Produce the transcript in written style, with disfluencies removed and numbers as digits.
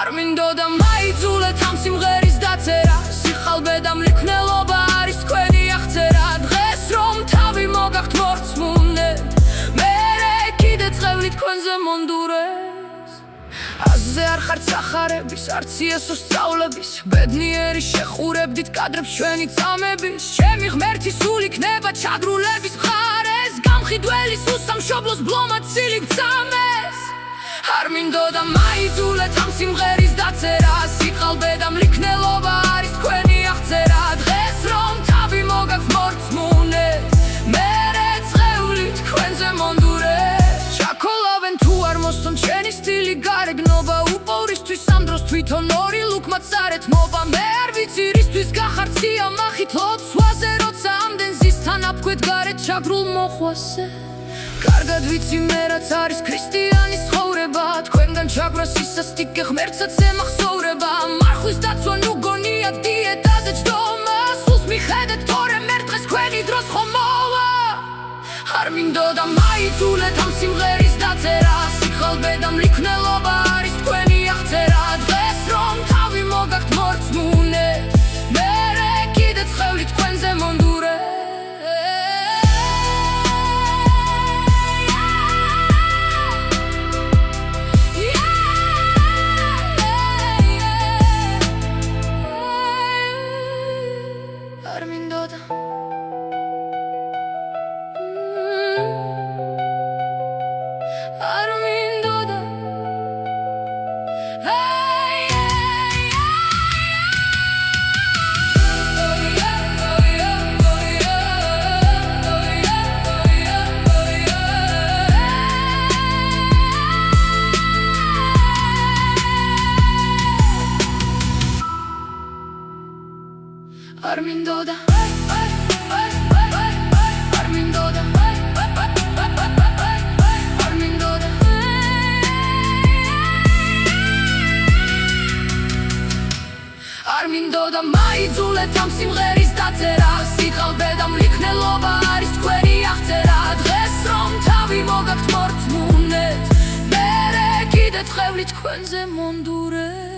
არ მინდოდა მაიძულეთ ამ სიმღერის დაწერა სიხალბე და მლიქნელობა არის თქვენი აღწერა დღეს რომ თავი მოგაქვთ მორწმუნედ მერე კიდე წევრი თქვენზე მონდურეს აზე არ ხართ სახარების არც იესოს სწავლების ბედნიერი შეხურებდით კადრებს ჩვენი წამების ჩემი ღმერთი სულ იქნება ჩაგრულების მხარეს გამხიდველის უსამშობლოს ბლომად სილიქ წამეს არ მინდოდა მაიძულეთ ამ სიმღერის დაწერა სიყალბე და მლიქნელობა არის თქვენი აღწერა დღეს რომ თავი მოგაქვთ მორწმუნედ მერე წეული თქვენზე მონდურეს ჩაქოლავენ თუ არ მოსწონ ჩვენი სტილი გარეგნობა უპოვრისთვის ამ დროს თვითონ ორი ლუკმაც არეთმობა მე არ ვიცი რისთვის გახართ სიამახით ლოცვაზე როცა ამდენ ზისთან აფქვეთ გარეთ ჩაგრულ მოხვასე კარგად ვიცი მე რაც არის ქრისტიანის ცხოვრება თქვენგან ჩაგვრა სისასტიკე ღმერთსაც ემახსოვრება მარხვის დაცვა ნუ გონია დიეტაზე ჯდომა სულს მიხედეთ თორემ ერთ დღეს თქვენი დროს ხომ მოვა არ მინდოდა მაიძულეთ ამ სიმღერის დაწერა სიხალბე და მლიქნელობა არის თქვენი აღწერა დღეს რომ თავი მოგაქვთ მორწმუნედ მერე კიდე წევრი თქვენზე მონდურეს არ მინდოდა არ მინდოდა არ მინდოდა არ მინდოდა მაიძულეთ ამ სიმღერის დაწერა სიყალბე და მლიქნელობა არის თქვენი აღწერა დღეს რომ თავი მოგაქვთ მორწმუნედ მერე კიდე წევრი თქვენზე მონდურეს